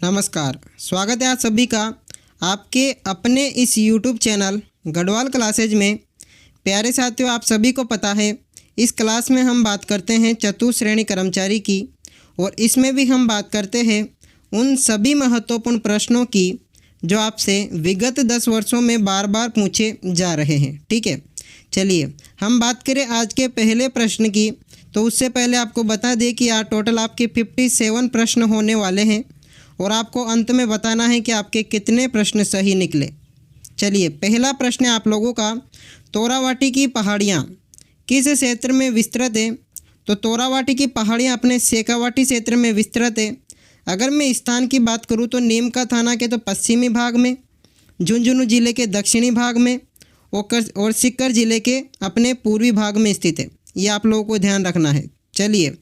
नमस्कार, स्वागत है आप सभी का आपके अपने इस YouTube चैनल गढ़वाल क्लासेज में। प्यारे साथियों, आप सभी को पता है इस क्लास में हम बात करते हैं चतुर्थ श्रेणी कर्मचारी की, और इसमें भी हम बात करते हैं उन सभी महत्वपूर्ण प्रश्नों की जो आपसे विगत 10 वर्षों में बार बार पूछे जा रहे हैं। ठीक है, चलिए हम बात करें आज के पहले प्रश्न की। तो उससे पहले आपको बता दें कि यहाँ टोटल आपके 57 प्रश्न होने वाले हैं और आपको अंत में बताना है कि आपके कितने प्रश्न सही निकले। चलिए, पहला प्रश्न है आप लोगों का, तोरावाटी की पहाड़ियाँ किस क्षेत्र में विस्तृत है? तो तोरावाटी की पहाड़ियाँ अपने शेखावाटी क्षेत्र में विस्तृत है। अगर मैं स्थान की बात करूँ तो नीमका थाना के तो पश्चिमी भाग में, झुंझुनू जिले के दक्षिणी भाग में और सीकर जिले के अपने पूर्वी भाग में स्थित है। ये आप लोगों को ध्यान रखना है। चलिए,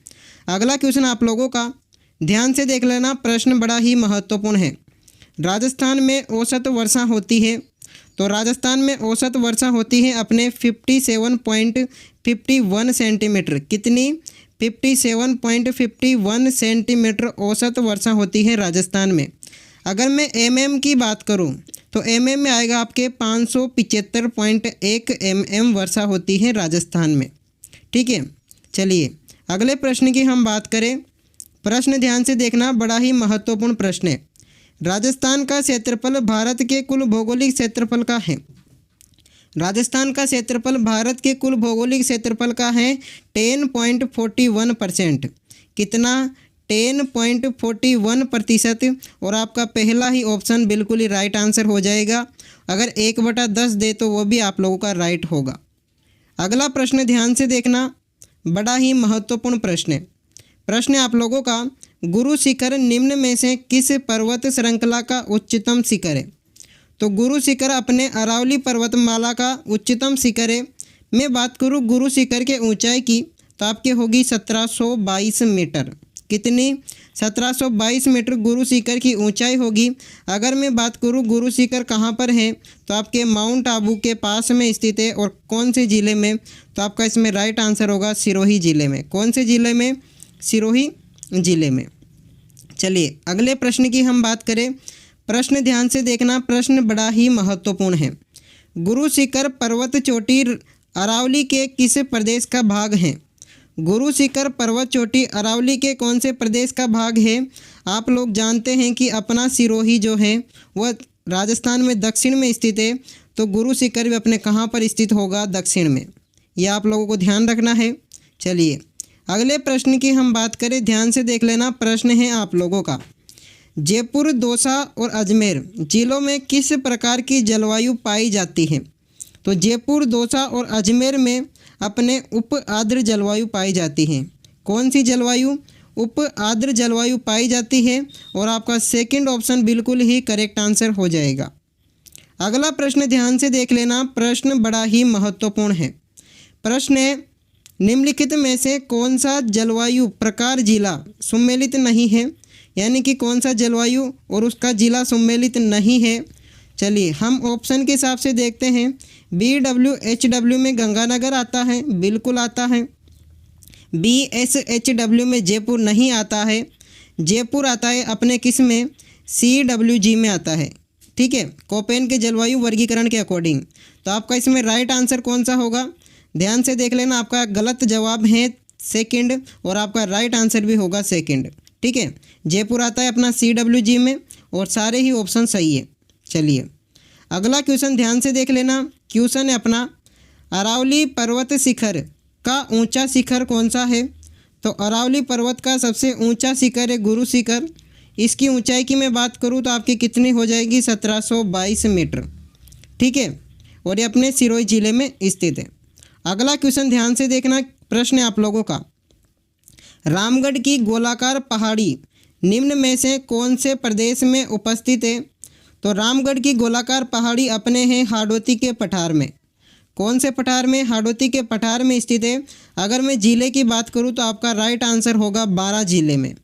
अगला क्वेश्चन आप लोगों का ध्यान से देख लेना, प्रश्न बड़ा ही महत्वपूर्ण है। राजस्थान में औसत वर्षा होती है। तो राजस्थान में औसत वर्षा होती है अपने 57.51 सेंटीमीटर। कितनी? 57.51 सेंटीमीटर औसत वर्षा होती है राजस्थान में। अगर मैं mm की बात करूं तो mm में आएगा आपके 575.1 mm वर्षा होती है राजस्थान में। ठीक है, चलिए अगले प्रश्न की हम बात करें। प्रश्न ध्यान से देखना, बड़ा ही महत्वपूर्ण प्रश्न है। राजस्थान का क्षेत्रफल भारत के कुल भौगोलिक क्षेत्रफल का है। राजस्थान का क्षेत्रफल भारत के कुल भौगोलिक क्षेत्रफल का है 10.41%। कितना? 10.41%। और आपका पहला ही ऑप्शन बिल्कुल ही राइट आंसर हो जाएगा। अगर 1/10 दे तो वो भी आप लोगों का राइट होगा। अगला प्रश्न ध्यान से देखना, बड़ा ही महत्वपूर्ण प्रश्न है। प्रश्न आप लोगों का, गुरु शिखर निम्न में से किस पर्वत श्रृंखला का उच्चतम शिखर है? तो गुरु शिखर अपने अरावली पर्वतमाला का उच्चतम शिखर है। मैं बात करूं गुरु शिखर के ऊंचाई की तो आपके होगी 1722 मीटर। कितनी? 1722 मीटर गुरु शिखर की ऊंचाई होगी। अगर मैं बात करूं गुरु शिखर कहां पर है तो आपके माउंट आबू के पास में स्थित है। और कौन से ज़िले में? तो आपका इसमें राइट आंसर होगा सिरोही ज़िले में। कौन से ज़िले में? सिरोही ज़िले में। चलिए अगले प्रश्न की हम बात करें। प्रश्न ध्यान से देखना, प्रश्न बड़ा ही महत्वपूर्ण है। गुरु शिखर पर्वत चोटी अरावली के किस प्रदेश का भाग है? गुरु शिखर पर्वत चोटी अरावली के कौन से प्रदेश का भाग है? आप लोग जानते हैं कि अपना सिरोही जो है वह राजस्थान में दक्षिण में स्थित है। तो गुरु शिखर भी अपने कहाँ पर स्थित होगा? दक्षिण में। यह आप लोगों को ध्यान रखना है। चलिए अगले प्रश्न की हम बात करें, ध्यान से देख लेना। प्रश्न है आप लोगों का, जयपुर, दौसा और अजमेर जिलों में किस प्रकार की जलवायु पाई जाती है? तो जयपुर, दौसा और अजमेर में अपने उप आर्द्र जलवायु पाई जाती है। कौन सी जलवायु? उप आर्द्र जलवायु पाई जाती है। और आपका सेकंड ऑप्शन बिल्कुल ही करेक्ट आंसर हो जाएगा। अगला प्रश्न ध्यान से देख लेना, प्रश्न बड़ा ही महत्वपूर्ण है। प्रश्न है, निम्नलिखित में से कौन सा जलवायु प्रकार जिला सम्मिलित नहीं है? यानी कि कौन सा जलवायु और उसका जिला सम्मिलित नहीं है? चलिए हम ऑप्शन के हिसाब से देखते हैं। BWHW में गंगानगर आता है, बिल्कुल आता है। BSHW में जयपुर नहीं आता है। जयपुर आता है अपने किस में? CWG में आता है। ठीक है, कोपेन के जलवायु वर्गीकरण के अकॉर्डिंग। तो आपका इसमें राइट आंसर कौन सा होगा? ध्यान से देख लेना, आपका गलत जवाब है सेकंड और आपका राइट आंसर भी होगा सेकंड। ठीक है, जयपुर आता है अपना CWG में और सारे ही ऑप्शन सही है। चलिए अगला क्वेश्चन ध्यान से देख लेना। क्वेश्चन है अपना, अरावली पर्वत शिखर का ऊंचा शिखर कौन सा है? तो अरावली पर्वत का सबसे ऊंचा शिखर है गुरु शिखर। इसकी ऊंचाई की मैं बात करूं तो आपकी कितनी हो जाएगी? 1722 मीटर। ठीक है, और ये अपने सिरोही जिले में स्थित है। अगला क्वेश्चन ध्यान से देखना, प्रश्न है आप लोगों का, रामगढ़ की गोलाकार पहाड़ी निम्न में से कौन से प्रदेश में उपस्थित है? तो रामगढ़ की गोलाकार पहाड़ी अपने हैं हाड़ौती के पठार में। कौन से पठार में? हाड़ौती के पठार में स्थित है। अगर मैं जिले की बात करूं तो आपका राइट आंसर होगा 12 जिले में।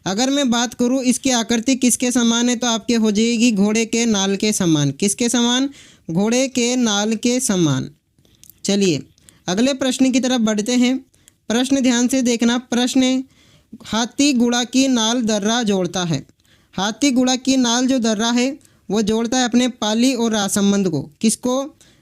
अगर मैं बात करूं इसकी आकृति किसके समान है तो आपके हो जाएगी घोड़े के नाल के समान। किसके समान? घोड़े के नाल के समान। चलिए अगले प्रश्न की तरफ बढ़ते हैं। प्रश्न ध्यान से देखना, प्रश्न हाथी गुड़ा की नाल दर्रा जोड़ता है। हाथीगुड़ा की नाल जो दर्रा है वो जोड़ता है अपने पाली और राजसमंद को। किसको?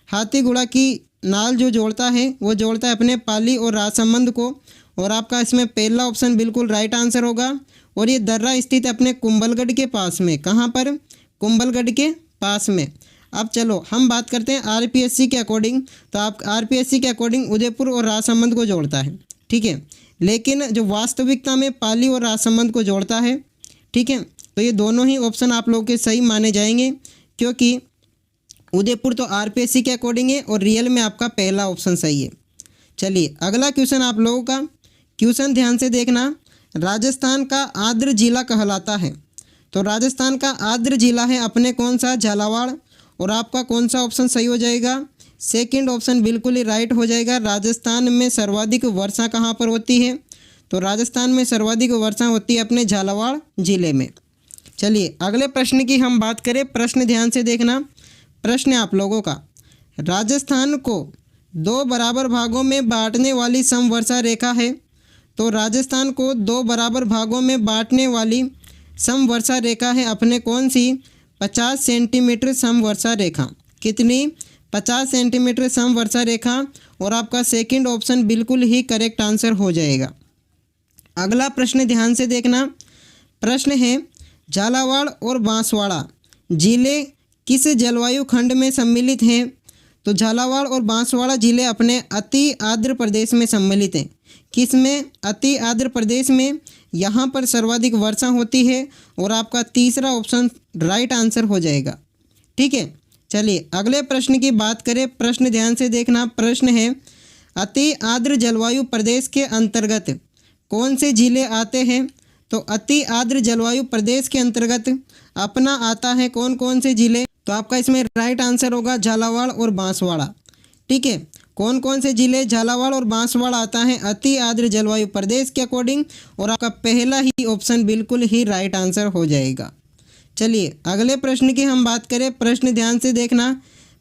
हाथीगुड़ा की नाल जो जोड़ता है वो जोड़ता है अपने पाली और राजसमंद को। और आपका इसमें पहला ऑप्शन बिल्कुल राइट आंसर होगा। और ये दर्रा स्थित है अपने कुंभलगढ़ के पास में। कहाँ पर? कुंभलगढ़ के पास में। अब चलो हम बात करते हैं आरपीएससी के अकॉर्डिंग। तो आप आरपीएससी के अकॉर्डिंग उदयपुर और राजसमंद को जोड़ता है, ठीक है, लेकिन जो वास्तविकता में पाली और राजसमंद को जोड़ता है, ठीक है। तो ये दोनों ही ऑप्शन आप लोगों के सही माने जाएंगे, क्योंकि उदयपुर तो आरपीएससी के अकॉर्डिंग है और रियल में आपका पहला ऑप्शन सही है। चलिए अगला क्वेश्चन आप लोगों का, क्वेश्चन ध्यान से देखना। राजस्थान का आर्द्र जिला कहलाता है। तो राजस्थान का आर्द्र जिला है अपने कौन सा? झालावाड़। और आपका कौन सा ऑप्शन सही हो जाएगा? सेकंड ऑप्शन बिल्कुल ही राइट हो जाएगा। राजस्थान में सर्वाधिक वर्षा कहाँ पर होती है? तो राजस्थान में सर्वाधिक वर्षा होती है अपने झालावाड़ जिले में। चलिए अगले प्रश्न की हम बात करें। प्रश्न ध्यान से देखना। प्रश्न आप लोगों का, राजस्थान को 2 बराबर भागों में बांटने वाली समवर्षा रेखा है। तो राजस्थान को 2 बराबर भागों में बांटने वाली समवर्षा रेखा है अपने कौन सी? 50 सेंटीमीटर समवर्षा रेखा। कितनी? 50 सेंटीमीटर समवर्षा रेखा। और आपका सेकंड ऑप्शन बिल्कुल ही करेक्ट आंसर हो जाएगा। अगला प्रश्न ध्यान से देखना। प्रश्न है, झालावाड़ और बांसवाड़ा जिले किस जलवायु खंड में सम्मिलित हैं? तो झालावाड़ और बांसवाड़ा जिले अपने अति आर्द्र प्रदेश में सम्मिलित हैं। किस में? अति आर्द्र प्रदेश में। यहाँ पर सर्वाधिक वर्षा होती है। और आपका तीसरा ऑप्शन राइट आंसर हो जाएगा, ठीक है। चलिए अगले प्रश्न की बात करें। प्रश्न ध्यान से देखना। प्रश्न है, अति आर्द्र जलवायु प्रदेश के अंतर्गत कौन से जिले आते हैं? तो अति आर्द्र जलवायु प्रदेश के अंतर्गत अपना आता है कौन कौन से जिले? तो आपका इसमें राइट आंसर होगा झालावाड़ और बांसवाड़ा, ठीक है। कौन कौन से जिले झालावाड़ और बांसवाड़ा आता है अति आर्द्र जलवायु प्रदेश के अकॉर्डिंग? और आपका पहला ही ऑप्शन बिल्कुल ही राइट आंसर हो जाएगा। चलिए अगले प्रश्न की हम बात करें। प्रश्न ध्यान से देखना।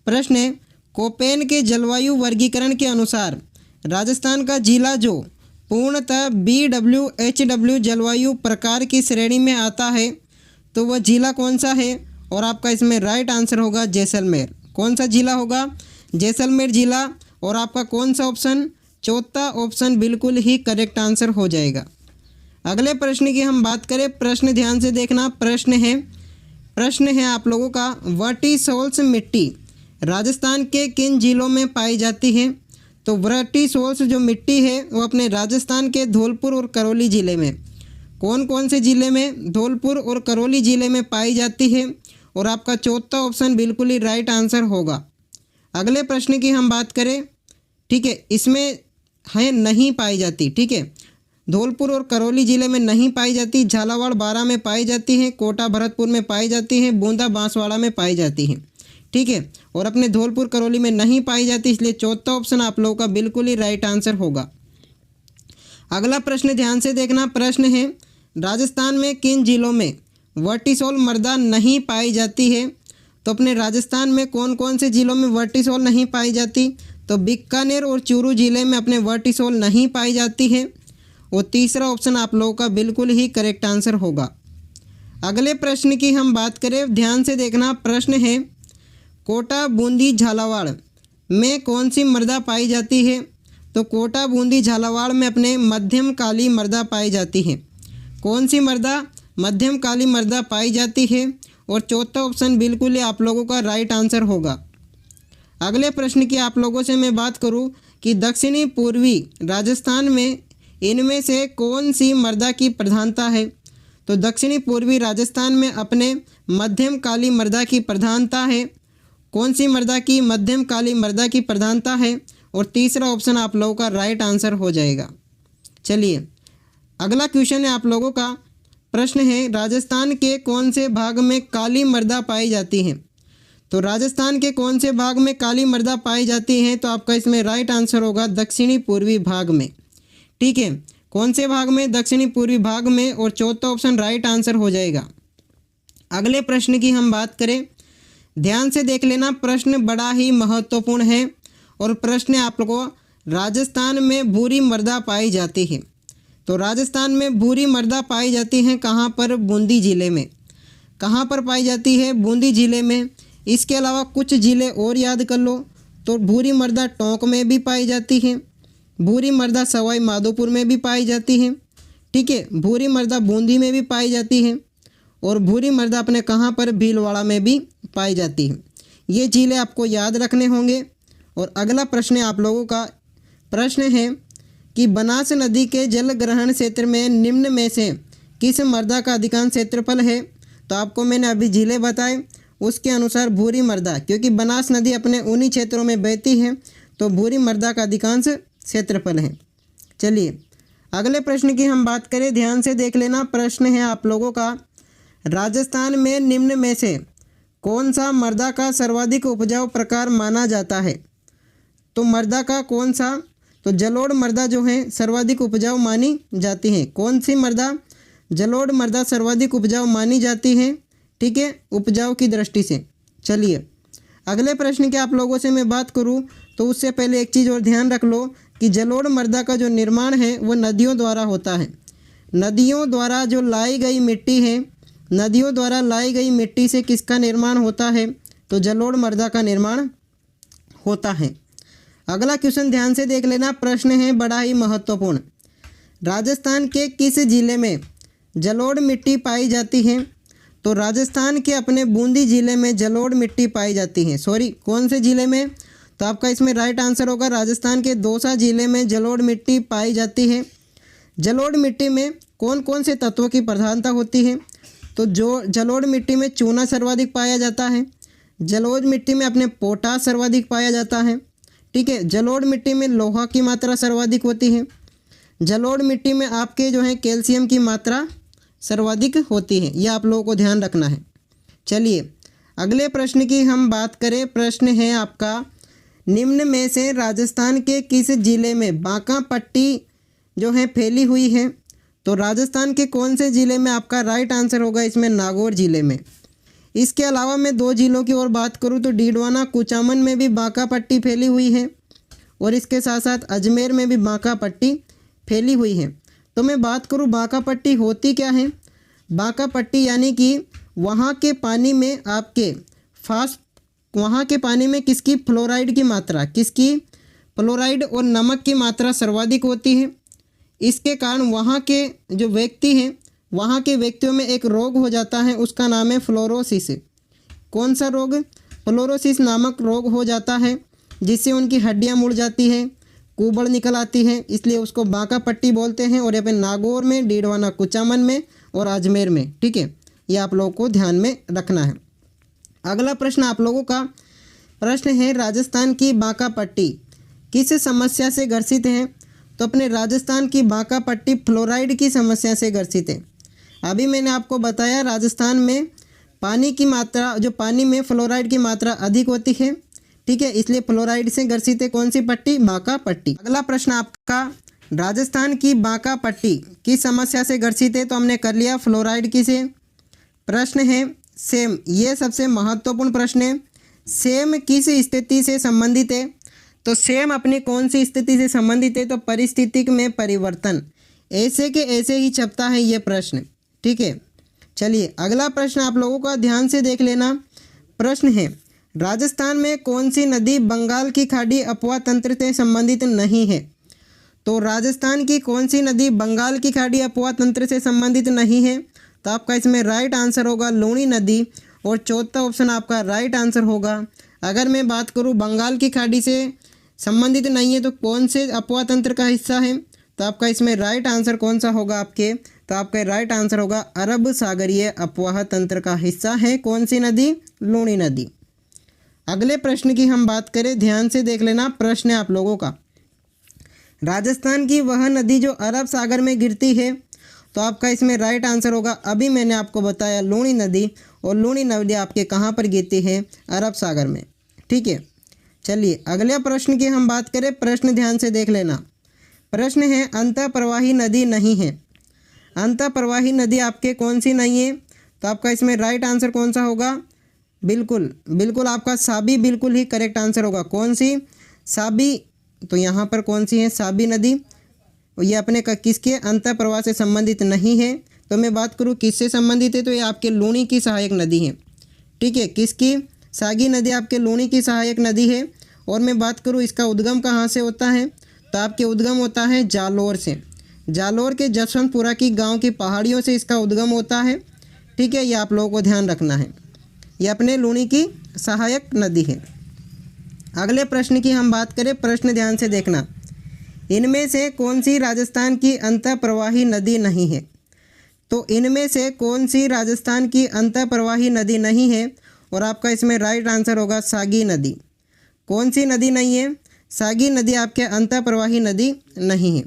प्रश्न है, कोपेन के जलवायु वर्गीकरण के अनुसार राजस्थान का जिला जो पूर्णतः BWHW जलवायु प्रकार की श्रेणी में आता है, तो वह जिला कौन सा है? और आपका इसमें राइट आंसर होगा जैसलमेर। कौन सा जिला होगा? जैसलमेर जिला। और आपका कौन सा ऑप्शन? चौथा ऑप्शन बिल्कुल ही करेक्ट आंसर हो जाएगा। अगले प्रश्न की हम बात करें। प्रश्न ध्यान से देखना। प्रश्न है आप लोगों का, वर्टिसोल्स मिट्टी राजस्थान के किन जिलों में पाई जाती है? तो वर्टिसोल्स जो मिट्टी है वो अपने राजस्थान के धौलपुर और करौली ज़िले में। कौन कौन से ज़िले में? धौलपुर और करौली ज़िले में पाई जाती है। और आपका चौथा ऑप्शन बिल्कुल ही राइट आंसर होगा। अगले प्रश्न की हम बात करें, ठीक है, इसमें है नहीं पाई जाती, ठीक है। धौलपुर और करौली ज़िले में नहीं पाई जाती। झालावाड़ बारां में पाई जाती है। कोटा भरतपुर में पाई जाती है। बूंदा बांसवाड़ा में पाई जाती है, ठीक है। और अपने धौलपुर करौली में नहीं पाई जाती, इसलिए चौथा ऑप्शन आप लोगों का बिल्कुल ही राइट आंसर होगा। अगला प्रश्न ध्यान से देखना। प्रश्न है, राजस्थान में किन जिलों में वर्टिसोल मृदा नहीं पाई जाती है? तो अपने राजस्थान में कौन कौन से जिलों में वर्टिसोल नहीं पाई जाती? तो बीकानेर और चूरू जिले में अपने वर्टिसोल नहीं पाई जाती है। और तीसरा ऑप्शन आप लोगों का बिल्कुल ही करेक्ट आंसर होगा। अगले प्रश्न की हम बात करें, ध्यान से देखना। प्रश्न है, कोटा बूंदी झालावाड़ में कौन सी मृदा पाई जाती है? तो कोटा बूंदी झालावाड़ में अपने मध्यम काली मृदा पाई जाती है। कौन सी मृदा? मध्यम काली मृदा पाई जाती है। और चौथा ऑप्शन बिल्कुल ही आप लोगों का राइट आंसर होगा। अगले प्रश्न की आप लोगों से मैं बात करूं कि दक्षिणी पूर्वी राजस्थान में इनमें से कौन सी मृदा की प्रधानता है? तो दक्षिणी पूर्वी राजस्थान में अपने मध्यम काली मृदा की प्रधानता है। कौन सी मृदा की? मध्यम काली मृदा की प्रधानता है। और तीसरा ऑप्शन आप लोगों का राइट आंसर हो जाएगा। चलिए अगला क्वेश्चन है आप लोगों का। प्रश्न है, राजस्थान के कौन से भाग में काली मृदा पाई जाती है? तो राजस्थान के कौन से भाग में काली मृदा पाई जाती है? तो आपका इसमें राइट आंसर होगा दक्षिणी पूर्वी भाग में, ठीक है। कौन से भाग में? दक्षिणी पूर्वी भाग में। और चौथा ऑप्शन राइट आंसर हो जाएगा। अगले प्रश्न की हम बात करें, ध्यान से देख लेना। प्रश्न बड़ा ही महत्वपूर्ण है। और प्रश्न आप लोगों को, राजस्थान में भूरी मृदा पाई जाती है। तो राजस्थान में भूरी मृदा पाई जाती है कहाँ पर? बूंदी जिले में। कहाँ पर पाई जाती है? बूंदी ज़िले में। इसके अलावा कुछ ज़िले और याद कर लो, तो भूरी मर्दा टोंक में भी पाई जाती है, भूरी मर्दा सवाई माधोपुर में भी पाई जाती है, ठीक है, भूरी मर्दा बूंदी में भी पाई जाती है, और भूरी मर्दा अपने कहाँ पर? भीलवाड़ा में भी पाई जाती है। ये ज़िले आपको याद रखने होंगे। और अगला प्रश्न आप लोगों का प्रश्न है कि बनास नदी के जल ग्रहण क्षेत्र में निम्न में से किस मर्दा का अधिकांश क्षेत्रफल है? तो आपको मैंने अभी ज़िले बताए, उसके अनुसार भूरी मर्दा, क्योंकि बनास नदी अपने उन्हीं क्षेत्रों में बहती है, तो भूरी मर्दा का अधिकांश क्षेत्रफल है। चलिए अगले प्रश्न की हम बात करें, ध्यान से देख लेना। प्रश्न है आप लोगों का, राजस्थान में निम्न में से कौन सा मर्दा का सर्वाधिक उपजाऊ प्रकार माना जाता है? तो मर्दा का कौन सा? तो जलोढ़ मर्दा जो है सर्वाधिक उपजाऊ मानी जाती है। कौन सी मर्दा? जलोढ़ मर्दा सर्वाधिक उपजाऊ मानी जाती है, ठीक है, उपजाऊ की दृष्टि से। चलिए अगले प्रश्न की आप लोगों से मैं बात करूं, तो उससे पहले एक चीज़ और ध्यान रख लो कि जलोढ़ मर्दा का जो निर्माण है वो नदियों द्वारा होता है। नदियों द्वारा जो लाई गई मिट्टी है, नदियों द्वारा लाई गई मिट्टी से किसका निर्माण होता है? तो जलोढ़ मर्दा का निर्माण होता है। अगला क्वेश्चन ध्यान से देख लेना। प्रश्न है बड़ा ही महत्वपूर्ण, राजस्थान के किस जिले में जलोढ़ मिट्टी पाई जाती है? तो राजस्थान के अपने बूंदी ज़िले में जलोढ़ मिट्टी पाई जाती है। सॉरी, कौन से ज़िले में? तो आपका इसमें राइट आंसर होगा राजस्थान के दौसा ज़िले में जलोढ़ मिट्टी पाई जाती है। जलोढ़ मिट्टी में कौन कौन से तत्वों की प्रधानता होती है? तो जो जलोढ़ मिट्टी में चूना सर्वाधिक पाया जाता है, जलोढ़ मिट्टी में अपने पोटास सर्वाधिक पाया जाता है, ठीक है, जलोढ़ मिट्टी में लोहा की मात्रा सर्वाधिक होती है, जलोढ़ मिट्टी में आपके जो है कैल्शियम की मात्रा सर्वाधिक होती है। यह आप लोगों को ध्यान रखना है। चलिए अगले प्रश्न की हम बात करें। प्रश्न है आपका, निम्न में से राजस्थान के किस जिले में बांका पट्टी जो है फैली हुई है? तो राजस्थान के कौन से ज़िले में? आपका राइट आंसर होगा इसमें नागौर ज़िले में। इसके अलावा मैं दो ज़िलों की और बात करूं तो डीडवाना कुचामन में भी बांका पट्टी फैली हुई है, और इसके साथ साथ अजमेर में भी बांका पट्टी फैली हुई है। तो मैं बात करूं बांका पट्टी होती क्या है? बांका पट्टी यानी कि वहाँ के पानी में आपके वहाँ के पानी में किसकी? फ्लोराइड की मात्रा, किसकी? फ्लोराइड और नमक की मात्रा सर्वाधिक होती है। इसके कारण वहाँ के जो व्यक्ति हैं, वहाँ के व्यक्तियों में एक रोग हो जाता है, उसका नाम है फ्लोरोसिस। कौन सा रोग? फ्लोरोसिस नामक रोग हो जाता है, जिससे उनकी हड्डियाँ मुड़ जाती हैं, कुबड़ निकल आती है, इसलिए उसको बांका पट्टी बोलते हैं। और यहाँ पे नागौर में, डीडवाना कुचामन में और अजमेर में, ठीक है, ये आप लोगों को ध्यान में रखना है। अगला प्रश्न आप लोगों का प्रश्न है, राजस्थान की बांका पट्टी किस समस्या से ग्रसित है? तो अपने राजस्थान की बांका पट्टी फ्लोराइड की समस्या से ग्रसित है। अभी मैंने आपको बताया राजस्थान में पानी की मात्रा, जो पानी में फ्लोराइड की मात्रा अधिक होती है, ठीक है, इसलिए फ्लोराइड से ग्रसित है कौन सी पट्टी? बांका पट्टी। अगला प्रश्न आपका, राजस्थान की बांका पट्टी किस समस्या से ग्रसित है? तो हमने कर लिया फ्लोराइड की से। प्रश्न है सेम, ये सबसे महत्वपूर्ण प्रश्न है, सेम किस स्थिति से संबंधित है? तो सेम अपनी कौन सी स्थिति से संबंधित है? तो परिस्थितिक में परिवर्तन। ऐसे के ऐसे ही छपता है ये प्रश्न, ठीक है। चलिए अगला प्रश्न आप लोगों का ध्यान से देख लेना। प्रश्न है, राजस्थान में कौन सी नदी बंगाल की खाड़ी अपवाह तंत्र से संबंधित नहीं है? तो राजस्थान की कौन सी नदी बंगाल की खाड़ी अपवाह तंत्र से संबंधित नहीं है? तो आपका इसमें राइट आंसर होगा लूणी नदी, और चौथा ऑप्शन आपका राइट आंसर होगा। अगर मैं बात करूं बंगाल की खाड़ी से संबंधित नहीं है तो कौन से अपवाह तंत्र का हिस्सा है? तो आपका इसमें राइट आंसर कौन सा होगा आपके? तो आपका राइट आंसर होगा अरब सागरीय अपवाह तंत्र का हिस्सा है कौन सी नदी? लूणी नदी। अगले प्रश्न की हम बात करें, ध्यान से देख लेना। प्रश्न है आप लोगों का, राजस्थान की वह नदी जो अरब सागर में गिरती है? तो आपका इसमें राइट आंसर होगा, अभी मैंने आपको बताया, लूणी नदी। और लूणी नदी आपके कहाँ पर गिरती है? अरब सागर में, ठीक है। चलिए अगले प्रश्न की हम बात करें। प्रश्न ध्यान से देख लेना। प्रश्न है, अंतः प्रवाही नदी नहीं है। अंतः प्रवाही नदी आपके कौन सी नहीं है? तो आपका इसमें राइट आंसर कौन सा होगा? बिल्कुल बिल्कुल आपका साबी बिल्कुल ही करेक्ट आंसर होगा। कौन सी? साबी। तो यहाँ पर कौन सी है? साबी नदी। ये अपने का किसके? अंतः प्रवाह से संबंधित नहीं है, तो मैं बात करूँ किससे संबंधित है, तो ये आपके लूणी की सहायक नदी है। ठीक है, किसकी? सागी नदी आपके लूणी की सहायक नदी है। और मैं बात करूँ इसका उद्गम कहाँ से होता है, तो आपके उद्गम होता है जालोर से। जालोर के जसवंतपुरा की गांव की पहाड़ियों से इसका उद्गम होता है। ठीक है, ये आप लोगों को ध्यान रखना है, ये अपने लूणी की सहायक नदी है। अगले प्रश्न की हम बात करें, प्रश्न ध्यान से देखना। इनमें से कौन सी राजस्थान की अंतःप्रवाही नदी नहीं है? तो इनमें से कौन सी राजस्थान की अंतःप्रवाही नदी नहीं है? और आपका इसमें राइट आंसर होगा सागी नदी। कौन सी नदी नहीं है? सागी नदी आपके अंतःप्रवाही नदी नहीं है।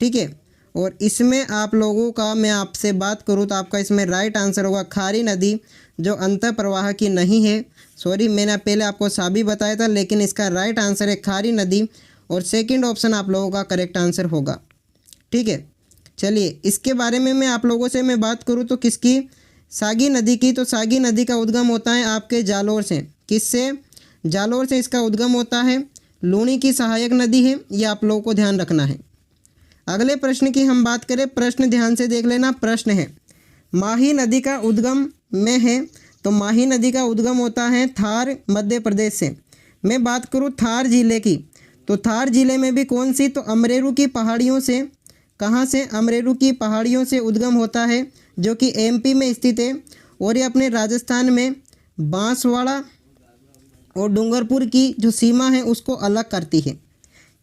ठीक है, और इसमें आप लोगों का मैं आपसे बात करूँ तो आपका इसमें राइट आंसर होगा खारी नदी, जो अंतःप्रवाह की नहीं है। सॉरी, मैंने पहले आपको साबी बताया था, लेकिन इसका राइट आंसर है खारी नदी, और सेकंड ऑप्शन आप लोगों का करेक्ट आंसर होगा। ठीक है, चलिए इसके बारे में मैं आप लोगों से मैं बात करूँ तो किसकी? सागी नदी की। तो सागी नदी का उद्गम होता है आपके जालोर से। किससे? जालोर से इसका उद्गम होता है। लूणी की सहायक नदी है, ये आप लोगों को ध्यान रखना है। अगले प्रश्न की हम बात करें, प्रश्न ध्यान से देख लेना। प्रश्न है, माही नदी का उद्गम में है, तो माही नदी का उद्गम होता है थार मध्य प्रदेश से। मैं बात करूँ थार जिले की, तो थार जिले में भी कौन सी? तो अमरेरू की पहाड़ियों से। कहाँ से? अमरेरू की पहाड़ियों से उद्गम होता है, जो कि एमपी में स्थित है, और ये अपने राजस्थान में बांसवाड़ा और डूंगरपुर की जो सीमा है उसको अलग करती है।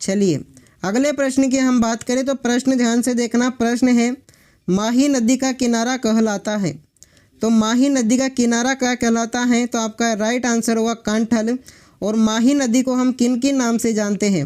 चलिए अगले प्रश्न की हम बात करें, तो प्रश्न ध्यान से देखना। प्रश्न है, माही नदी का किनारा कहलाता है। तो माही नदी का किनारा क्या कहलाता है? तो आपका राइट आंसर होगा कांठल। और माही नदी को हम किन किन नाम से जानते हैं?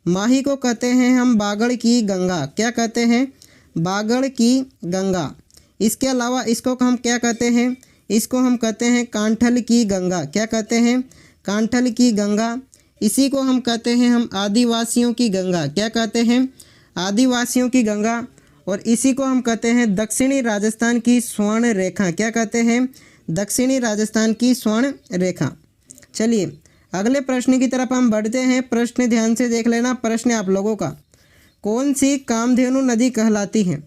माही को कहते हैं हम बागड़ की गंगा। क्या कहते हैं? बागड़ की गंगा। इसके अलावा इसको हम क्या कहते हैं? इसको हम कहते हैं कांठल की गंगा। क्या कहते हैं? कांठल की गंगा। इसी को हम कहते हैं हम आदिवासियों की गंगा। क्या कहते हैं? आदिवासियों की गंगा। और इसी को हम कहते हैं दक्षिणी राजस्थान की स्वर्ण रेखा। क्या कहते हैं? दक्षिणी राजस्थान की स्वर्ण रेखा। चलिए अगले प्रश्न की तरफ हम बढ़ते हैं। प्रश्न ध्यान से देख लेना। प्रश्न आप लोगों का, कौन सी कामधेनु नदी कहलाती है?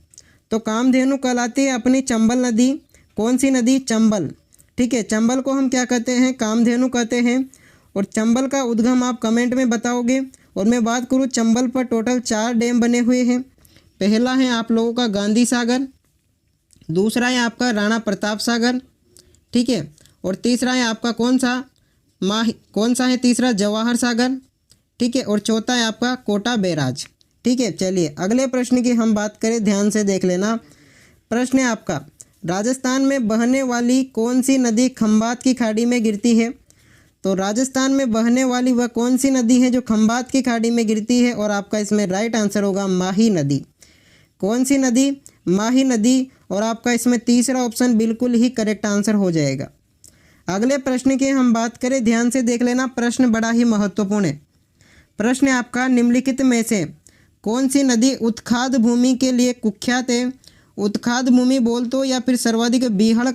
तो कामधेनु कहलाती है अपनी चंबल नदी। कौन सी नदी? चंबल। ठीक है, चंबल को हम क्या कहते हैं? कामधेनु कहते हैं। और चंबल का उद्गम आप कमेंट में बताओगे। और मैं बात करूँ, चंबल पर टोटल 4 डैम बने हुए हैं। पहला है आप लोगों का गांधी सागर, दूसरा है आपका राणा प्रताप सागर, ठीक है, और तीसरा है आपका कौन सा है? तीसरा जवाहर सागर, ठीक है, और चौथा है आपका कोटा बैराज। ठीक है, चलिए अगले प्रश्न की हम बात करें, ध्यान से देख लेना। प्रश्न है आपका, राजस्थान में बहने वाली कौन सी नदी खंभात की खाड़ी में गिरती है? तो राजस्थान में बहने वाली वह कौन सी नदी है जो खंभात की खाड़ी में गिरती है? और आपका इसमें राइट आंसर होगा माही नदी। कौन सी नदी? माही नदी। और आपका इसमें तीसरा ऑप्शन बिल्कुल ही करेक्ट आंसर हो जाएगा। अगले प्रश्न की हम बात करें, ध्यान से देख लेना। प्रश्न बड़ा ही महत्वपूर्ण है। प्रश्न आपका, निम्नलिखित में से कौन सी नदी उत्खाद भूमि के लिए कुख्यात है? उत्खाद भूमि बोल तो या फिर सर्वाधिक बीहड़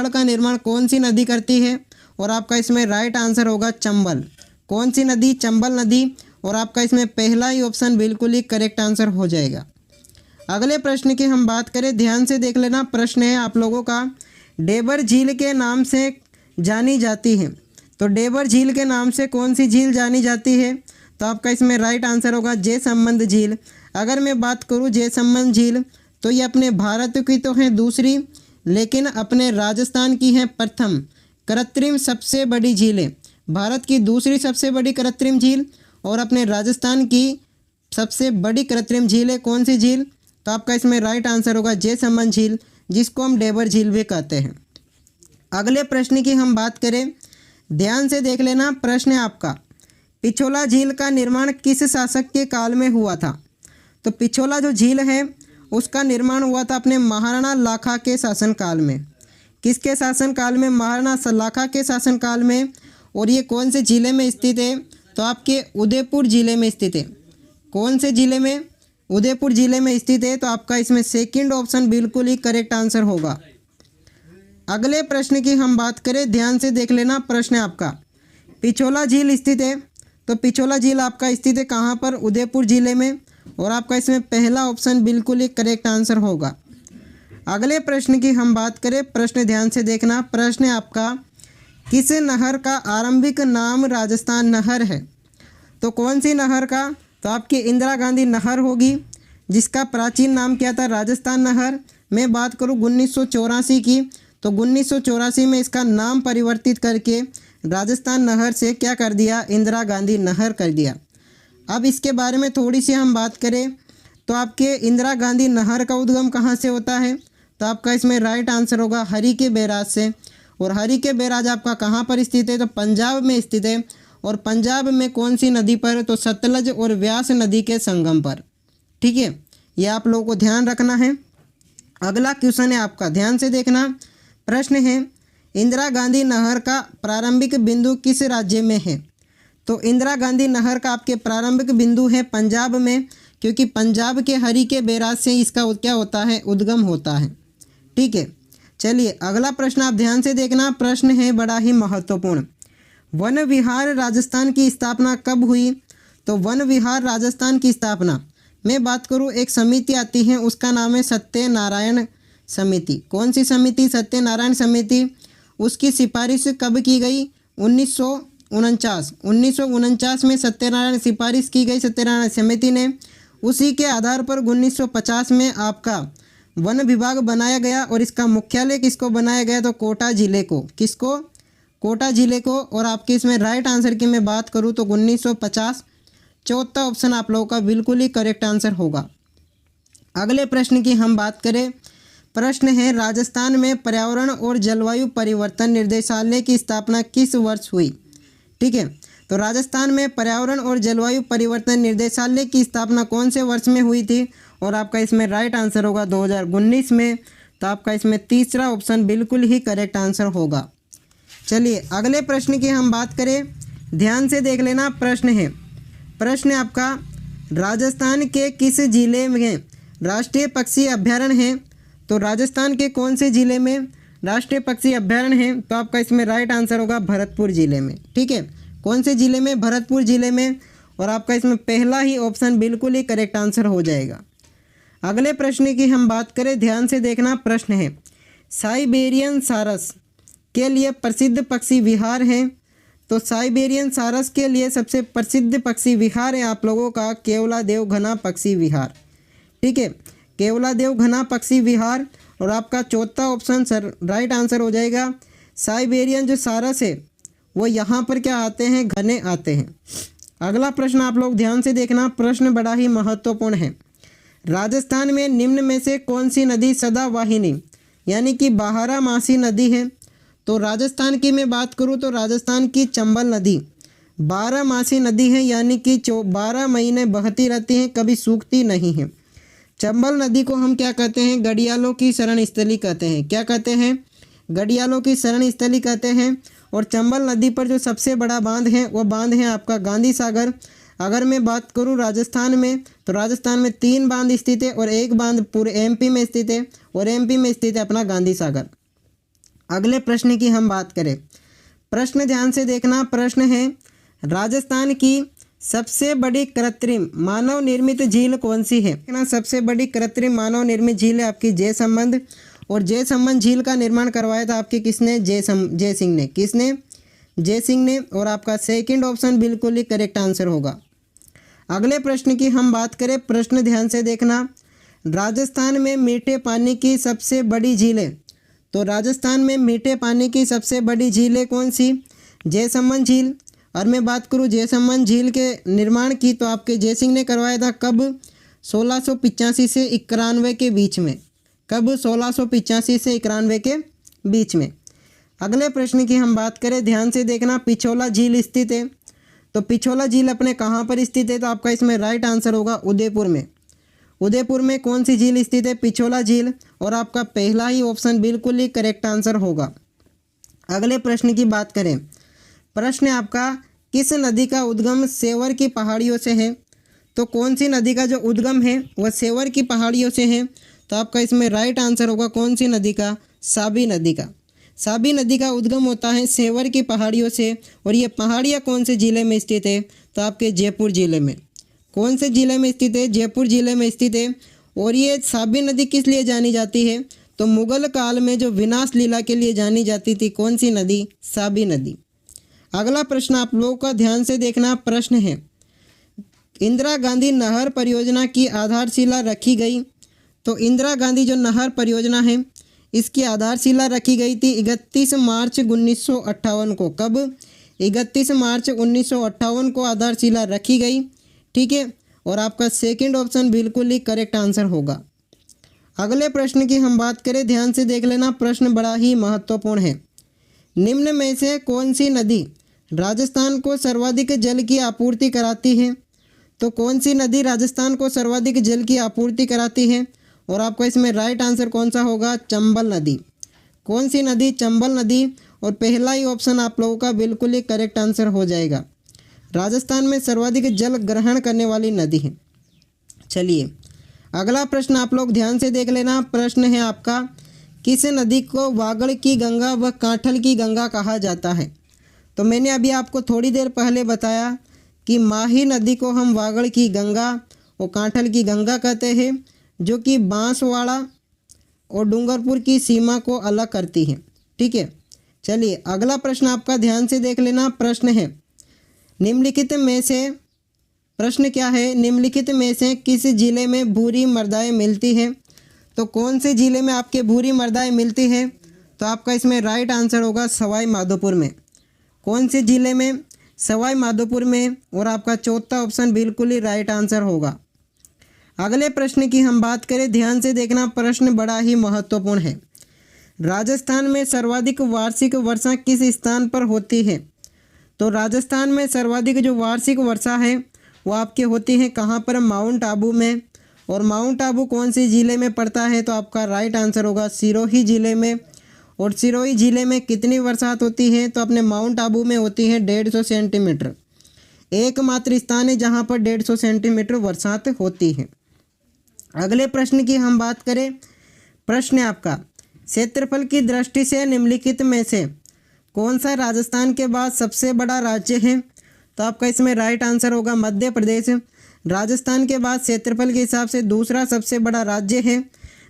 का निर्माण कौन सी नदी करती है? और आपका इसमें राइट आंसर होगा चंबल। कौन सी नदी? चंबल नदी। और आपका इसमें पहला ही ऑप्शन बिल्कुल ही करेक्ट आंसर हो जाएगा। अगले प्रश्न की हम बात करें, ध्यान से देख लेना। प्रश्न है आप लोगों का, डेबर झील के नाम से जानी जाती है। तो डेबर झील के नाम से कौन सी झील जानी जाती है? तो आपका इसमें राइट आंसर होगा जयसंबंध झील। अगर मैं बात करूँ जयसंबंध झील, तो ये अपने भारत की तो है दूसरी, लेकिन अपने राजस्थान की है प्रथम कृत्रिम सबसे बड़ी झील है। भारत की दूसरी सबसे बड़ी कृत्रिम झील और अपने राजस्थान की सबसे बड़ी कृत्रिम झील है। कौन सी झील? तो आपका इसमें राइट आंसर होगा जयसंबंध झील, जिसको हम डेबर झील भी कहते हैं। अगले प्रश्न की हम बात करें, ध्यान से देख लेना। प्रश्न है आपका, पिछोला झील का निर्माण किस शासक के काल में हुआ था? तो पिछोला जो झील है उसका निर्माण हुआ था अपने महाराणा लाखा के शासनकाल में। किसके शासनकाल में? महाराणा लाखा के शासनकाल में। और ये कौन से ज़िले में स्थित है? तो आपके उदयपुर ज़िले में स्थित है। कौन से ज़िले में? उदयपुर ज़िले में स्थित है। तो आपका इसमें सेकंड ऑप्शन बिल्कुल ही करेक्ट आंसर होगा। अगले प्रश्न की हम बात करें, ध्यान से देख लेना। प्रश्न आपका, पिछोला झील स्थित है। तो पिछोला झील आपका स्थित है कहाँ पर? उदयपुर ज़िले में। और आपका इसमें पहला ऑप्शन बिल्कुल ही करेक्ट आंसर होगा। अगले प्रश्न की हम बात करें, प्रश्न ध्यान से देखना। प्रश्न है आपका, किस नहर का आरंभिक नाम राजस्थान नहर है? तो कौन सी नहर का? तो आपकी इंदिरा गांधी नहर होगी, जिसका प्राचीन नाम क्या था? राजस्थान नहर। मैं बात करूँ 1984 की, तो 1984 में इसका नाम परिवर्तित करके राजस्थान नहर से क्या कर दिया? इंदिरा गांधी नहर कर दिया। अब इसके बारे में थोड़ी सी हम बात करें तो आपके इंदिरा गांधी नहर का उद्गम कहाँ से होता है? तो आपका इसमें राइट आंसर होगा हरी के बैराज से। और हरी के बैराज आपका कहाँ पर स्थित है? तो पंजाब में स्थित है। और पंजाब में कौन सी नदी पर? तो सतलज और व्यास नदी के संगम पर। ठीक है, ये आप लोगों को ध्यान रखना है। अगला क्वेश्चन है आपका, ध्यान से देखना। प्रश्न है, इंदिरा गांधी नहर का प्रारंभिक बिंदु किस राज्य में है? तो इंदिरा गांधी नहर का आपके प्रारंभिक बिंदु है पंजाब में, क्योंकि पंजाब के हरी के बैराज से इसका क्या होता है? उद्गम होता है। ठीक है, चलिए अगला प्रश्न आप ध्यान से देखना। प्रश्न है बड़ा ही महत्वपूर्ण, वन विहार राजस्थान की स्थापना कब हुई? तो वन विहार राजस्थान की स्थापना, मैं बात करूं, एक समिति आती है, उसका नाम है सत्यनारायण समिति। कौन सी समिति? सत्यनारायण समिति। उसकी सिफारिश कब की गई? 1949 में सत्यनारायण सिफारिश की गई सत्यनारायण समिति ने। उसी के आधार पर 1950 में आपका वन विभाग बनाया गया और इसका मुख्यालय किसको बनाया गया? तो कोटा जिले को। किसको? कोटा जिले को। और आपके इसमें राइट आंसर की मैं बात करूं तो 1950, चौथा ऑप्शन आप लोगों का बिल्कुल ही करेक्ट आंसर होगा। अगले प्रश्न की हम बात करें। प्रश्न है, राजस्थान में पर्यावरण और जलवायु परिवर्तन निर्देशालय की स्थापना किस वर्ष हुई? ठीक है, तो राजस्थान में पर्यावरण और जलवायु परिवर्तन निर्देशालय की स्थापना कौन से वर्ष में हुई थी? और आपका इसमें राइट आंसर होगा 2019 में। तो आपका इसमें तीसरा ऑप्शन बिल्कुल ही करेक्ट आंसर होगा। चलिए अगले प्रश्न की हम बात करें, ध्यान से देख लेना। प्रश्न है, प्रश्न आपका, राजस्थान के किस जिले में राष्ट्रीय पक्षी अभ्यारण्य है? तो राजस्थान के कौन से जिले में राष्ट्रीय पक्षी अभ्यारण्य है? तो आपका इसमें राइट आंसर होगा भरतपुर जिले में। ठीक है, कौन से जिले में? भरतपुर जिले में। और आपका इसमें पहला ही ऑप्शन बिल्कुल ही करेक्ट आंसर हो जाएगा। अगले प्रश्न की हम बात करें, ध्यान से देखना। प्रश्न है, साइबेरियन सारस के लिए प्रसिद्ध पक्षी विहार हैं? तो साइबेरियन सारस के लिए सबसे प्रसिद्ध पक्षी विहार है आप लोगों का केवलादेव घना पक्षी विहार। ठीक है, केवलादेव घना पक्षी विहार। और आपका चौथा ऑप्शन राइट आंसर हो जाएगा। साइबेरियन जो सारस है वो यहाँ पर क्या आते हैं? घने आते हैं। अगला प्रश्न आप लोग ध्यान से देखना। प्रश्न बड़ा ही महत्वपूर्ण है, राजस्थान में निम्न में से कौन सी नदी सदावाहिनी यानी कि बारहमासी नदी है? तो राजस्थान की मैं बात करूँ तो राजस्थान की चंबल नदी बारहमासी नदी है, यानी कि 12 महीने बहती रहती हैं, कभी सूखती नहीं है। चंबल नदी को हम क्या कहते हैं? गढ़ियालों की शरण स्थली कहते हैं। क्या कहते हैं? गढ़ियालों की शरण स्थली कहते हैं। और चंबल नदी पर जो सबसे बड़ा बांध है वो बांध है आपका गांधी सागर। अगर मैं बात करूं राजस्थान में, तो राजस्थान में 3 बांध स्थित है और एक बांध पूरे एमपी में स्थित है, और एमपी में स्थित है अपना गांधी सागर। अगले प्रश्न की हम बात करें, प्रश्न ध्यान से देखना। प्रश्न है, राजस्थान की सबसे बड़ी कृत्रिम मानव निर्मित झील कौन सी है? ना, सबसे बड़ी कृत्रिम मानव निर्मित झील है आपकी जयसंबंध। और जयसंबंध झील का निर्माण करवाया था आपके किसने? जय सिंह ने। किसने? जय सिंह ने। और आपका सेकंड ऑप्शन बिल्कुल ही करेक्ट आंसर होगा। अगले प्रश्न की हम बात करें, प्रश्न ध्यान से देखना। राजस्थान में मीठे पानी की सबसे बड़ी झीलें, तो राजस्थान में मीठे पानी की सबसे बड़ी झीलें कौन सी? जयसंबंध झील। और मैं बात करूं जयसंबंध झील के निर्माण की, तो आपके जय सिंह ने करवाया था कब? 1685 से 91 के बीच में। कब? 1685 से 91 के बीच में। अगले प्रश्न की हम बात करें, ध्यान से देखना। पिछोला झील स्थित है, तो पिछोला झील अपने कहाँ पर स्थित है? तो आपका इसमें राइट आंसर होगा उदयपुर में। उदयपुर में कौन सी झील स्थित है? पिछोला झील। और आपका पहला ही ऑप्शन बिल्कुल ही करेक्ट आंसर होगा। अगले प्रश्न की बात करें, प्रश्न आपका, किस नदी का उद्गम सेवर की पहाड़ियों से है? तो कौन सी नदी का जो उद्गम है वह सेवर की पहाड़ियों से है? तो आपका इसमें राइट आंसर होगा कौन सी नदी का? साबी नदी का। साबी नदी का उद्गम होता है सेवर की पहाड़ियों से। और ये पहाड़ियाँ कौन से ज़िले में स्थित है? तो आपके जयपुर ज़िले में। कौन से ज़िले में स्थित है? जयपुर ज़िले में स्थित है। और ये साबी नदी किस लिए जानी जाती है? तो मुगल काल में जो विनाश लीला के लिए जानी जाती थी, कौन सी नदी? साबी नदी। अगला प्रश्न आप लोगों का ध्यान से देखना प्रश्न है, इंदिरा गांधी नहर परियोजना की आधारशिला रखी गई। तो इंदिरा गांधी जो नहर परियोजना है इसकी आधारशिला रखी गई थी 31 मार्च 1958 को। कब? 31 मार्च 1958 को आधारशिला रखी गई। ठीक है, और आपका सेकंड ऑप्शन बिल्कुल ही करेक्ट आंसर होगा। अगले प्रश्न की हम बात करें, ध्यान से देख लेना, प्रश्न बड़ा ही महत्वपूर्ण है। निम्न में से कौन सी नदी राजस्थान को सर्वाधिक जल की आपूर्ति कराती है? तो कौन सी नदी राजस्थान को सर्वाधिक जल की आपूर्ति कराती है? और आपका इसमें राइट आंसर कौन सा होगा? चंबल नदी। कौन सी नदी? चंबल नदी। और पहला ही ऑप्शन आप लोगों का बिल्कुल ही करेक्ट आंसर हो जाएगा। राजस्थान में सर्वाधिक जल ग्रहण करने वाली नदी है। चलिए अगला प्रश्न आप लोग ध्यान से देख लेना। प्रश्न है आपका, किस नदी को वागड़ की गंगा व कांठल की गंगा कहा जाता है? तो मैंने अभी आपको थोड़ी देर पहले बताया कि माही नदी को हम वागड़ की गंगा और कांठल की गंगा कहते हैं, जो कि बांसवाड़ा और डूंगरपुर की सीमा को अलग करती है। ठीक है, चलिए अगला प्रश्न आपका ध्यान से देख लेना। प्रश्न है, निम्नलिखित में से, प्रश्न क्या है, निम्नलिखित में से किस जिले में भूरी मृदाएँ मिलती है? तो कौन से ज़िले में आपके भूरी मृदाएँ मिलती है? तो आपका इसमें राइट आंसर होगा सवाई माधोपुर में। कौन से ज़िले में? सवाई माधोपुर में। और आपका चौथा ऑप्शन बिल्कुल ही राइट आंसर होगा। अगले प्रश्न की हम बात करें, ध्यान से देखना, प्रश्न बड़ा ही महत्वपूर्ण है। राजस्थान में सर्वाधिक वार्षिक वर्षा किस स्थान पर होती है? तो राजस्थान में सर्वाधिक जो वार्षिक वर्षा है वो आपके होती है कहाँ पर? माउंट आबू में। और माउंट आबू कौन से ज़िले में पड़ता है? तो आपका राइट आंसर होगा सिरोही ज़िले में। और सिरोही ज़िले में कितनी बरसात होती है? तो अपने माउंट आबू में होती है 150 सेंटीमीटर। एकमात्र स्थान है जहाँ पर 150 सेंटीमीटर बरसात होती है। अगले प्रश्न की हम बात करें, प्रश्न है आपका, क्षेत्रफल की दृष्टि से निम्नलिखित में से कौन सा राजस्थान के बाद सबसे बड़ा राज्य है? तो आपका इसमें राइट आंसर होगा मध्य प्रदेश। राजस्थान के बाद क्षेत्रफल के हिसाब से दूसरा सबसे बड़ा राज्य है।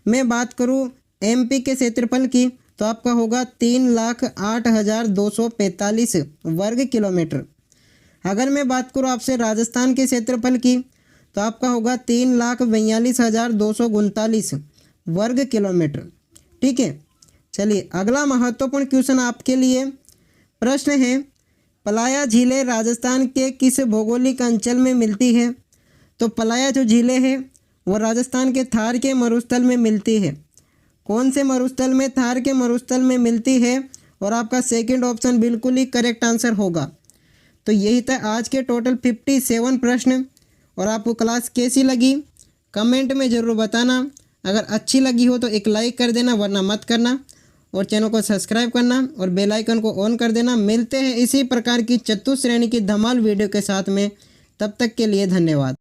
मैं बात करूं एमपी के क्षेत्रफल की तो आपका होगा 3,08,245 वर्ग किलोमीटर। अगर मैं बात करूं आपसे राजस्थान के क्षेत्रफल की तो आपका होगा 3,42,239 वर्ग किलोमीटर। ठीक है, चलिए अगला महत्वपूर्ण क्वेश्चन आपके लिए। प्रश्न है, पलाया झीलें राजस्थान के किस भौगोलिक अंचल में मिलती है? तो पलाया जो झीलें हैं वो राजस्थान के थार के मरुस्थल में मिलती है। कौन से मरुस्थल में? थार के मरुस्थल में मिलती है। और आपका सेकंड ऑप्शन बिल्कुल ही करेक्ट आंसर होगा। तो यही था आज के टोटल 57 प्रश्न। और आपको क्लास कैसी लगी कमेंट में ज़रूर बताना। अगर अच्छी लगी हो तो एक लाइक कर देना, वरना मत करना। और चैनल को सब्सक्राइब करना और बेल आइकन को ऑन कर देना। मिलते हैं इसी प्रकार की चतुश्रेणी की धमाल वीडियो के साथ में, तब तक के लिए धन्यवाद।